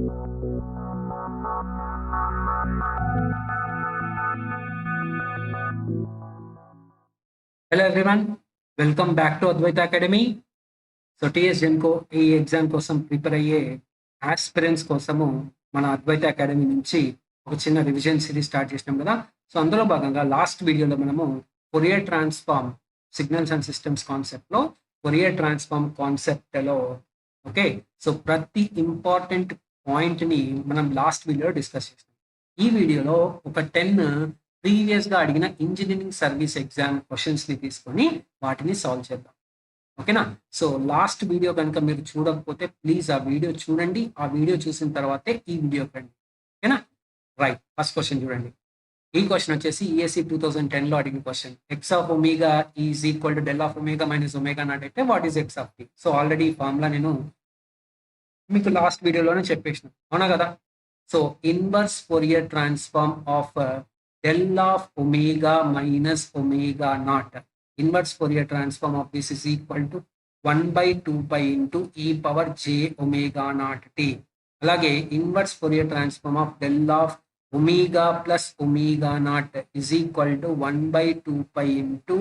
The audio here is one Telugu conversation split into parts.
Hello everyone, welcome back to Advaita Academy. So TS Genco ఈ ఎగ్జామ్ కోసం ప్రిపేర్ అయ్యే ఆస్పిరెంట్స్ కోసము మన అద్వైత అకాడమీ నుంచి ఒక చిన్న రివిజన్ సిరీస్ స్టార్ట్ చేసినాం కదా. సో అందులో భాగంగా లాస్ట్ వీడియోలో మనము Fourier transform signals and systems కాన్సెప్ట్లో ఫోరియర్ ట్రాన్స్ఫార్మ్ కాన్సెప్ట్లో ఓకే, సో ప్రతి ఇంపార్టెంట్ పాయింట్ని మనం లాస్ట్ వీడియోలో డిస్కస్ చేస్తాం. ఈ వీడియోలో ఒక 10 ప్రీవియస్గా అడిగిన ఇంజనీరింగ్ సర్వీస్ ఎగ్జామ్ క్వశ్చన్స్ని తీసుకొని వాటిని సాల్వ్ చేద్దాం. ఓకేనా. సో లాస్ట్ వీడియో కనుక మీరు చూడకపోతే ప్లీజ్ ఆ వీడియో చూడండి. ఆ వీడియో చూసిన తర్వాతే ఈ వీడియో రండి. ఓకేనా. రైట్, ఫస్ట్ క్వశ్చన్ చూడండి. ఈ క్వశ్చన్ వచ్చేసి ఈఎస్సి 2010లో అడిగిన question. X of omega is equal to del of omega minus omega not అయితే what is x of t. So already ఈ ఫార్ములా నేను మీకు లాస్ట్ వీడియోలోనే చెప్పేసిన, అవునా కదా. So inverse Fourier transform of del of omega minus omega not. Inverse Fourier transform of this is equal to 1/2 pi into e power j omega naught t. అలాగే inverse Fourier transform of del of omega plus omega naught is equal to 1/2 pi into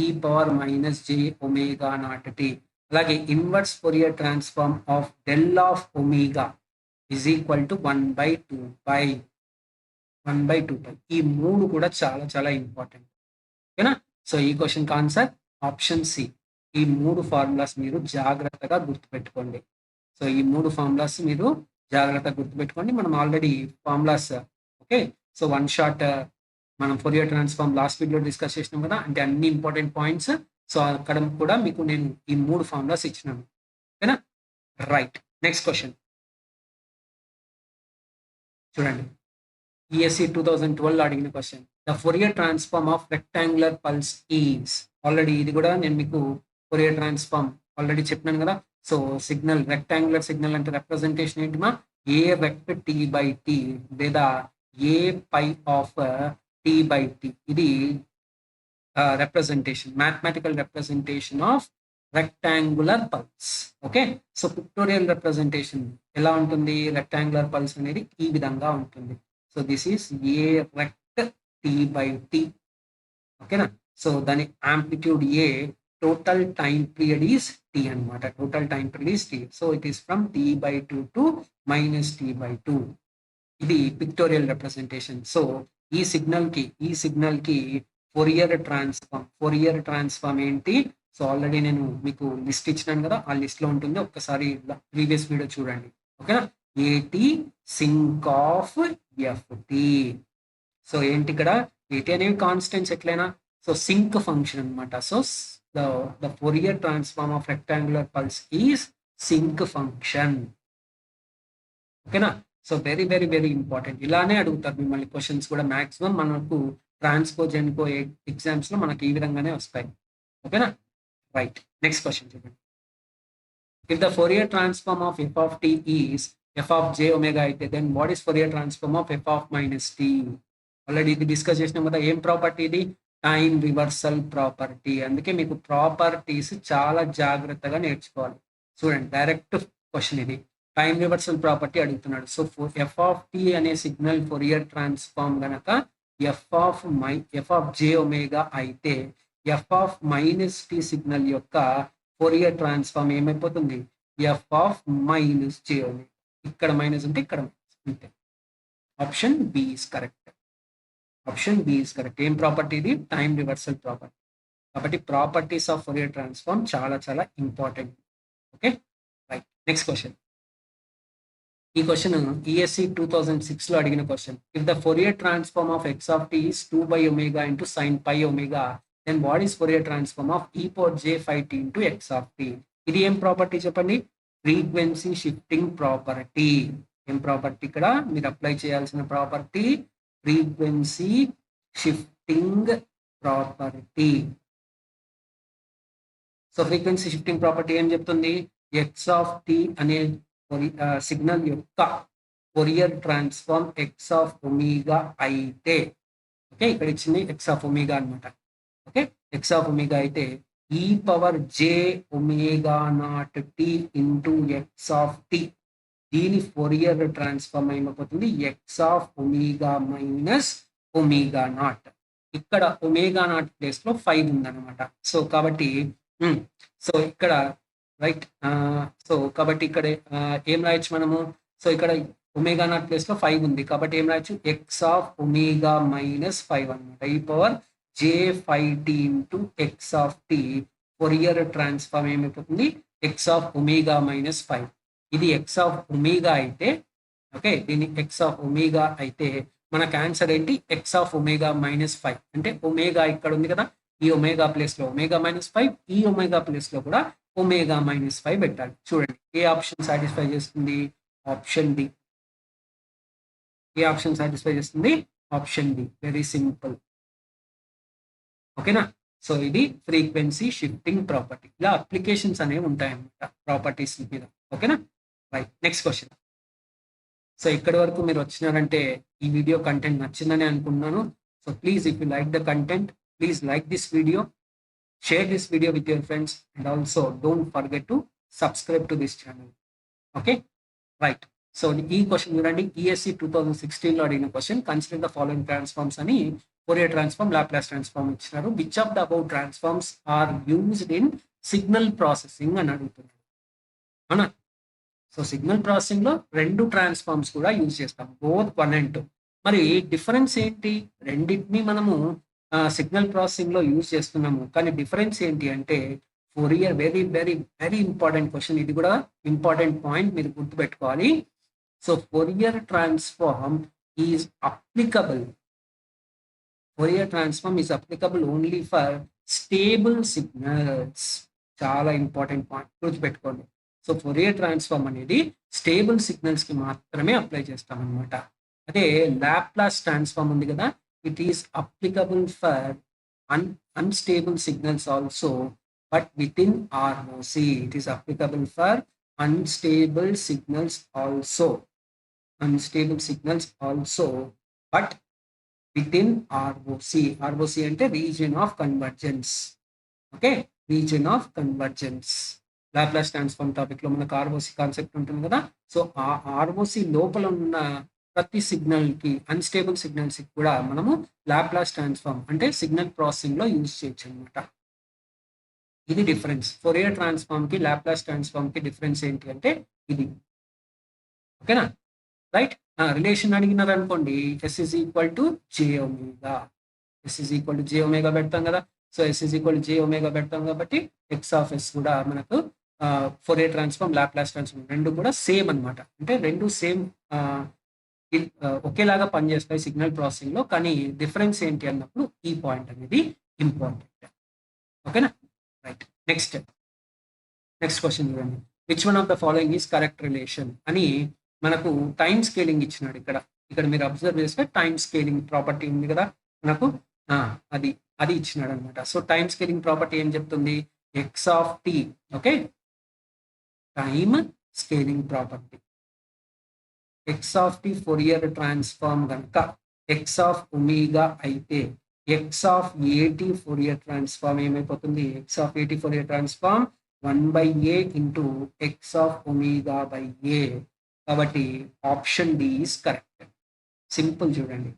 e power minus j omega naught t. అలాగే inverse Fourier transform of del of omega is equal to 1/2 pi. ఈ మూడు కూడా చాలా చాలా ఇంపార్టెంట్. ఓకేనా. సో ఈ క్వశ్చన్కి ఆన్సర్ ఆప్షన్ సి. ఈ మూడు ఫార్ములాస్ మీరు జాగ్రత్తగా గుర్తుపెట్టుకోండి. సో ఈ మూడు ఫార్ములాస్ మీరు జాగ్రత్తగా గుర్తుపెట్టుకోండి. మనం already formulas okay, so one shot మనం Fourier transform last video discuss చేసినాం కదా, అంటే అన్ని ఇంపార్టెంట్ పాయింట్స్. సో అక్కడ కూడా మీకు నేను ఈ మూడు ఫార్ములాస్ ఇచ్చినాను. ఓకేనా. రైట్, నెక్స్ట్ క్వశ్చన్ చూడండి. ESC 2012 అడిగిన question. The Fourier transform of rectangular pulse is. Already ఇది కూడా నేను మీకు ఫోరియర్ ట్రాన్స్ఫార్మ్ ఆల్రెడీ చెప్పినాను కదా. సో సిగ్నల్, రెక్టాంగులర్ సిగ్నల్ అంటే రిప్రజెంటేషన్ ఏంటి మా, ఏ రెక్ట్ టీ బై టీ లేదా ఏ పై ఆఫ్ టీ బై టీ. ఇది representation, mathematical representation of rectangular pulse. Okay, so pictorial representation ఎలా ఉంటుంది, రెక్టాంగులర్ పల్స్ అనేది ఈ విధంగా ఉంటుంది. So this is A rect T by T. ఓకేనా. సో దాని amplitude A, total time period is T అనమాట. Total time period is T. So it is from t/2 to -t/2. ఇది పిక్టోరియల్ రిప్రజెంటేషన్. సో ఈ సిగ్నల్ కి ఫోరియర్ ట్రాన్స్ఫార్మ్ ఏంటి. సో ఆల్రెడీ నేను మీకు లిస్ట్ ఇచ్చినాను కదా, ఆ లిస్ట్ లో ఉంటుంది. ఒక్కసారి ప్రీవియస్ వీడియో చూడండి. ఓకేనా. ఏటి సింక్ ఆఫ్ ఎఫ్టి. సో ఏంటి ఇక్కడ ఏటి అనేవి కాన్స్టెంట్స్ ఎట్లయినా. సో సింక్ ఫంక్షన్ అనమాట. So the Fourier transform of rectangular pulse is sinc function. ఓకేనా. So very very very important. ఇలానే అడుగుతారు మిమ్మల్ని క్వశ్చన్స్ కూడా మాక్సిమం మనకు ట్రాన్స్కో జెన్కో ఎగ్జామ్స్ లో మనకి ఈ విధంగానే వస్తాయి. ఓకేనా. రైట్, నెక్స్ట్ క్వశ్చన్ చూడండి. If the Fourier transform of f of t is F of j omega అయితే then what is Fourier transform of f of minus t. Already ఇది డిస్కస్ చేసినాం కదా. ఏం ప్రాపర్టీ ఇది, టైం రివర్సల్ ప్రాపర్టీ. అందుకే మీకు ప్రాపర్టీస్ చాలా జాగ్రత్తగా నేర్చుకోవాలి. చూడండి, డైరెక్ట్ క్వశ్చన్ ఇది. టైం రివర్సల్ ప్రాపర్టీ అడుగుతున్నాడు. సో ఎఫ్ ఆఫ్ టీ అనే సిగ్నల్ ఫోరియర్ ట్రాన్స్ఫార్మ్ గనక ఎఫ్ ఆఫ్ జే ఒమేగా అయితే f of minus t signal యొక్క ఫోరియర్ ట్రాన్స్ఫార్మ్ ఏమైపోతుంది, f of minus j omega. ఇక్కడ మైనస్ ఉంటే ఇక్కడ అంతే. Option B is correct. ఏం ప్రాపర్టీ ఇది, టైం రివర్సల్ ప్రాపర్టీ. కాబట్టి ప్రాపర్టీస్ ఆఫ్ ఫోరియర్ ట్రాన్స్ఫార్మ్ చాలా చాలా important. Okay, right, next question. ఈ క్వశ్చన్ ఈఎస్సి 2006 లో అడిగిన question. If the Fourier transform of x of t is 2/ఒమేగా into sine pi omega then what is Fourier transform of e power j5t into x of t. ఇది ఏం ప్రాపర్టీ చెప్పండి, ఫ్రీక్వెన్సీ షిఫ్టింగ్ ప్రాపర్టీ. ఏం ప్రాపర్టీ ఇక్కడ మీరు అప్లై చేయాల్సిన property, frequency shifting property. So frequency shifting property ఏం చెప్తుంది, ఎక్స్ ఆఫ్ టీ అనే సిగ్నల్ యొక్క Fourier transform x of omega అయితే, ఓకే ఇక్కడ ఇచ్చింది ఎక్స్ ఆఫ్ ఒమేగా అనమాట. ఓకే, ఎక్స్ ఆఫ్ ఒమేగా అయితే e power j omega naught t into x of t. దీని ఫోరియర్ ట్రాన్స్ఫార్మ్ అయిపోతుంది x of omega minus omega naught. ఇక్కడ ఒమేగా నాట్ ప్లేస్ లో 5 ఉందన్నమాట. సో కాబట్టి సో ఇక్కడ రైట్, సో కాబట్టి ఇక్కడ ఏం రాయొచ్చు మనము? సో ఇక్కడ ఒమేగా నాట్ ప్లేస్ లో 5 ఉంది కాబట్టి ఏం రాయొచ్చు? ఎక్స్ ఆఫ్ ఒమేగా మైనస్ 5 అనమాట. ఈ power j5t into x of t. Fourier transform ఏమైపోతుంది? X of omega minus 5. ఇది ఎక్స్ ఆఫ్ ఒమేగా అయితే, ఓకే, దీన్ని ఎక్స్ ఆఫ్ ఒమేగా అయితే మనకు ఆన్సర్ ఏంటి? X of omega minus 5. అంటే ఒమేగా ఇక్కడ ఉంది కదా, ఈ ఒమేగా ప్లేస్ లో ఒమేగా మైనస్ 5, ఈ ఒమేగా ప్లేస్ లో కూడా ఒమేగా మైనస్ 5 పెట్టాలి. చూడండి ఏ ఆప్షన్ సాటిస్ఫై చేస్తుంది? Option D. ఏ ఆప్షన్ సాటిస్ఫై చేస్తుంది? Option D. Very simple. ఓకేనా? సో ఇది ఫ్రీక్వెన్సీ షిఫ్టింగ్ ప్రాపర్టీ. ఇలా అప్లికేషన్స్ అనేవి ఉంటాయన్నమాట ప్రాపర్టీస్ మీద. ఓకేనా? Right, next question. సో ఇక్కడి వరకు మీరు వచ్చినారంటే ఈ వీడియో కంటెంట్ నచ్చిందని అనుకున్నాను. So please, if you like the content, please like this video, share this video with your friends, and also don't forget to subscribe to this channel. Okay, right. So ఈ క్వశ్చన్ చూడండి, ESE 2016 లో అడిగిన question. Consider the following transforms అని ఫోరియర్ ట్రాన్స్ఫార్మ్, లాప్లాస్ ట్రాన్స్ఫార్మ్ ఇచ్చినారు. Which of the above transforms are used in signal processing అని అడుగుతున్నారు. అవునా? సో సిగ్నల్ ప్రాసెసింగ్ లో రెండు ట్రాన్స్ఫార్మ్స్ కూడా యూజ్ చేస్తాం, బోత్ 1 and 2. మరి డిఫరెన్స్ ఏంటి? రెండింటిని మనము సిగ్నల్ ప్రాసెసింగ్ లో యూజ్ చేస్తున్నాము, కానీ డిఫరెన్స్ ఏంటి అంటే Fourier. Very very very important question. ఇది కూడా ఇంపార్టెంట్ పాయింట్, మీరు గుర్తుపెట్టుకోవాలి. So Fourier transform is applicable. Fourier transform is applicable only for stable signals. చాలా ఇంపార్టెంట్ పాయింట్, గుర్తుపెట్టుకోండి. సో ఫోరియర్ ట్రాన్స్ఫార్మ్ అనేది స్టేబుల్ సిగ్నల్స్ కి మాత్రమే అప్లై చేస్తాం అనమాట. అదే లాప్లాస్ ట్రాన్స్ఫార్మ్ ఉంది కదా, it is applicable for unstable signals also, but within ROC. It is applicable for unstable signals also. Unstable signals also, but within ROC. ROC అంటే region of convergence. Okay, region of convergence. Laplace transform topic లో మనకు ROC కాన్సెప్ట్ ఉంటుంది కదా. సో ఆ ROC లోపల ఉన్న ప్రతి సిగ్నల్ కి, అన్స్టేబుల్ సిగ్నల్స్ కి కూడా మనము లాప్లాస్ ట్రాన్స్ఫార్మ్ అంటే సిగ్నల్ ప్రాసెసింగ్ లో యూజ్ చేయొచ్చు అనమాట. ఇది డిఫరెన్స్. ఫోరియర్ ట్రాన్స్ఫార్మ్ కి లాప్లాస్ ట్రాన్స్ఫార్మ్ కి డిఫరెన్స్ ఏంటి అంటే ఇది. ఓకేనా? రైట్. రిలేషన్ అడిగినారు అనుకోండి, s is equal to j omega. S is equal to j omega పెడతాం కదా. So s is equal to j omega పెడతాం కాబట్టి ఎక్స్ ఆఫ్ ఎస్ కూడా మనకు ఫోరియర్ ట్రాన్స్ఫార్మ్, లాప్లాస్ ట్రాన్స్ఫార్మ్ రెండు కూడా సేమ్ అనమాట. అంటే రెండు సేమ్ ఒకేలాగా పనిచేస్తాయి సిగ్నల్ ప్రాసెసింగ్ లో, కానీ డిఫరెన్స్ ఏంటి అన్నప్పుడు ఈ పాయింట్ అనేది ఇంపార్టెంట్. ఓకేనా? రైట్. నెక్స్ట్ క్వశ్చన్ చూడండి. Which one of the following is correct relation అని మనకు టైం స్కేలింగ్ ఇచ్చినాడు. ఇక్కడ మీరు అబ్జర్వ్ చేస్తే టైం స్కేలింగ్ ప్రాపర్టీ ఉంది కదా మనకు, అది ఇచ్చినాడు అనమాట. సో టైం స్కేలింగ్ ప్రాపర్టీ ఏం చెప్తుంది? X of t. Okay, time scaling property. X of t Fourier transform కనుక ఎక్స్ ఆఫ్ ఒమేగా అయితే x of A T Fourier transform ఏమైపోతుంది? X of A T Fourier transform 1/a into x of omega by A. కాబట్టి option D is correct. Simple చూడండి.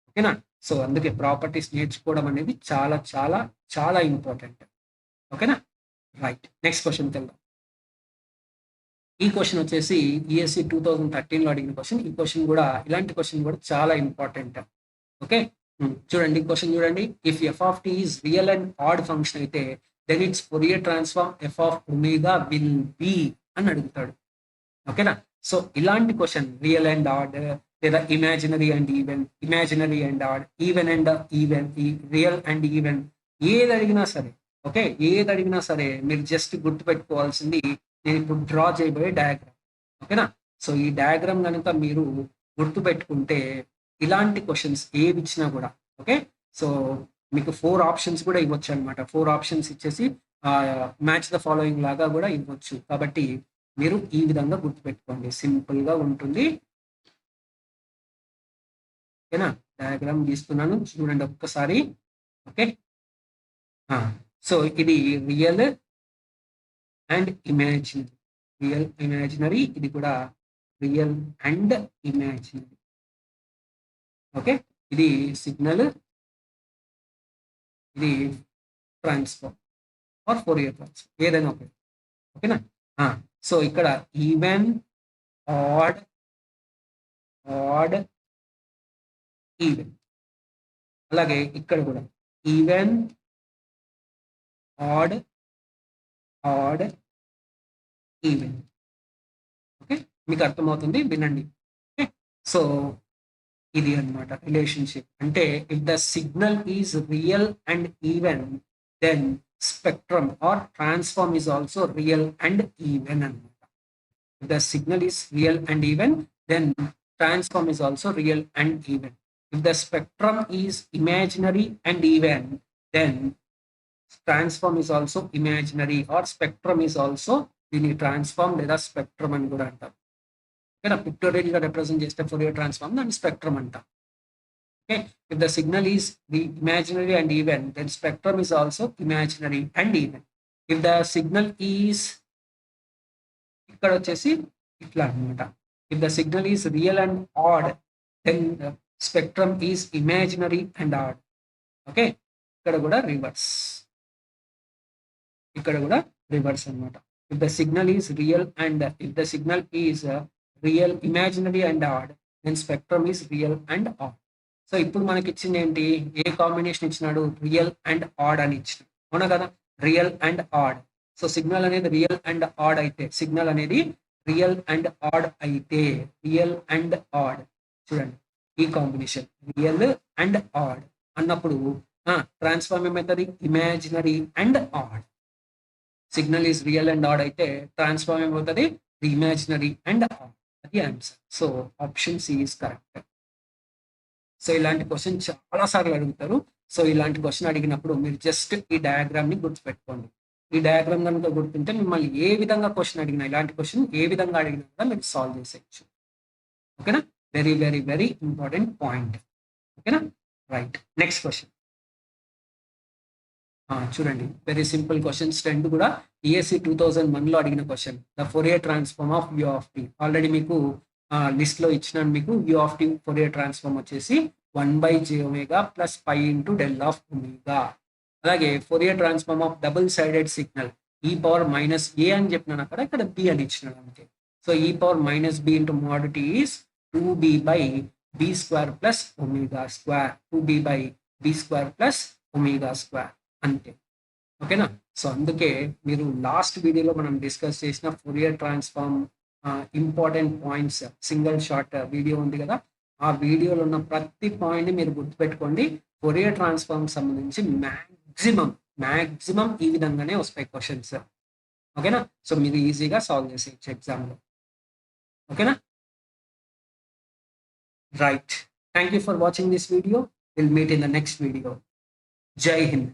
ఓకేనా? సో అందుకే ప్రాపర్టీస్ నేర్చుకోవడం అనేది చాలా చాలా చాలా ఇంపార్టెంట్. ఓకేనా? రైట్. నెక్స్ట్ క్వశ్చన్కి వెళ్దాం. ఈ క్వశ్చన్ వచ్చేసి ESE 2013 లో అడిగిన క్వశ్చన్. ఈ క్వశ్చన్ కూడా, ఇలాంటి క్వశ్చన్ కూడా చాలా ఇంపార్టెంట్. ఓకే, చూడండి క్వశ్చన్ చూడండి. If f of t is real and odd function అయితే then its Fourier transform F of omega will be అని అడుగుతాడు. ఓకేనా? సో ఇలాంటి క్వశ్చన్ రియల్ అండ్ ఆడ్ లేదా imaginary and even, imaginary and odd, even and even, real and even, ఏది అడిగినా సరే, ఓకే, ఏది అడిగినా సరే మీరు జస్ట్ గుర్తుపెట్టుకోవాల్సింది నేను ఇప్పుడు డ్రా చేయబోయే డయాగ్రామ్. ఓకేనా? సో ఈ డయాగ్రామ్ కనుక మీరు గుర్తుపెట్టుకుంటే ఇలాంటి క్వశ్చన్స్ ఏవి ఇచ్చినా కూడా, ఓకే, సో మీకు 4 ఆప్షన్స్ కూడా ఇవ్వచ్చు అనమాట. 4 ఆప్షన్స్ ఇచ్చేసి మ్యాచ్ ద ఫాలోయింగ్ లాగా కూడా ఇవ్వచ్చు. కాబట్టి మీరు ఈ విధంగా గుర్తుపెట్టుకోండి, సింపుల్ గా ఉంటుంది. ఓకేనా? డయాగ్రామ్ గీస్తున్నాను, చూడండి ఒక్కసారి. ఓకే, సో ఇది real and imaginary. Real imaginary, ఇది కూడా రియల్ అండ్ ఇమాజినరీ. ఓకే, ఇది సిగ్నల్, ఇది ట్రాన్స్ఫార్మ్ ఆర్ ఫోరియర్ ట్రాన్స్ఫార్మ్, ఏదైనా ఓకే. ఓకేనా. సో ఇక్కడ ఈవెన్, ఆడ్, ఈవెన్. అలాగే ఇక్కడ కూడా ఈవెన్, ఆడ్, ఈవెన్. ఓకే, మీకు అర్థమవుతుంది, వినండి. ఓకే, సో ఇది అన్నమాట రిలేషన్షిప్. అంటే if the signal is real and even, then spectrum or transform is also real and even అన్నమాట. If the signal is real and even, then transform is also real and even. If the spectrum is imaginary and even, then transform is also imaginary or spectrum is also దీన్ని ట్రాన్స్ఫార్మ్ లేదా స్పెక్ట్రమ్ అని కూడా అంటాం. ఓకేనా, పిక్టోరియల్ గా రిప్రజెంట్ చేస్తే ఫోరియర్ ట్రాన్స్ఫార్మ్ దాన్ని స్పెక్ట్రమ్ అంటాం. Okay, if the signal is the imaginary and even, then spectrum is also imaginary and even. If the signal is, ఇక్కడ వచ్చేసి ఇట్లా అనమాట, if the signal is real and odd, then spectrum is imaginary and odd. Okay, ఇక్కడ కూడా రివర్స్, ఇక్కడ కూడా రివర్స్ అనమాట. If the signal is real and, if the signal is real, imaginary and odd, then spectrum is real and odd. So ఇప్పుడు మనకి ఇచ్చింది ఏంటి, ఏ కాంబినేషన్ ఇచ్చినాడు, రియల్ అండ్ ఆడ్ అని ఇచ్చినాడు, అవునా కదా, real and odd. So signal అనేది రియల్ అండ్ ఆడ్ అయితే, సిగ్నల్ అనేది రియల్ అండ్ ఆడ్ అయితే, రియల్ అండ్ ఆడ్, చూడండి ఈ కాంబినేషన్ రియల్ అండ్ ఆడ్ అన్నప్పుడు ట్రాన్స్ఫార్మ్ ఏమవుతుంది, imaginary and odd. Signal is real and odd అయితే ట్రాన్స్ఫార్మ్ ఏమవుతుంది, ఇమాజినరీ అండ్ ఆడ్. అది answer. So option C is correct. So ఇలాంటి క్వశ్చన్ చాలా సార్లు అడుగుతారు. సో ఇలాంటి క్వశ్చన్ అడిగినప్పుడు మీరు జస్ట్ ఈ డయాగ్రామ్ ని గుర్తుపెట్టుకోండి. ఈ డయాగ్రామ్ కనుక గుర్తుంటే మిమ్మల్ని ఏ విధంగా క్వశ్చన్ అడిగినా, ఇలాంటి క్వశ్చన్ ఏ విధంగా అడిగినా కూడా మీరు సాల్వ్ చేసేయచ్చు. ఓకేనా, very very very important point. ఓకేనా, రైట్. నెక్స్ట్ క్వశ్చన్ చూడండి, వెరీ సింపుల్ క్వశ్చన్స్ రెండు కూడా ఈఎస్సి 2001లో అడిగిన question. The Fourier transform of u of t. Already మీకు లిస్ట్ లో ఇచ్చినాను. మీకు u of t Fourier transform వచ్చేసి 1/j⍵ plus π into del of omega. అలాగే Fourier transform of double sided signal e⁻−a అని చెప్పినాను అక్కడ, ఇక్కడ b అని ఇచ్చినాడు అంతే. So e⁻−b into mod t is 2b/b² plus ω², 2b/b² plus ω² అంతే. ఓకేనా, సో అందుకే మీరు లాస్ట్ వీడియోలో మనం డిస్కస్ చేసిన Fourier transform important points single short video ఉంది కదా, ఆ వీడియోలో ఉన్న ప్రతి పాయింట్ మీరు గుర్తుపెట్టుకోండి. ఫోరియర్ ట్రాన్స్ఫార్మ్ సంబంధించి మ్యాక్సిమం ఈ విధంగానే వస్తాయి క్వశ్చన్స్. ఓకేనా, సో మీరు ఈజీగా సాల్వ్ చేసేయచ్చు ఎగ్జామ్లో. ఓకేనా, right. Thank you for watching this video. Will meet in the next video. జై హింద్.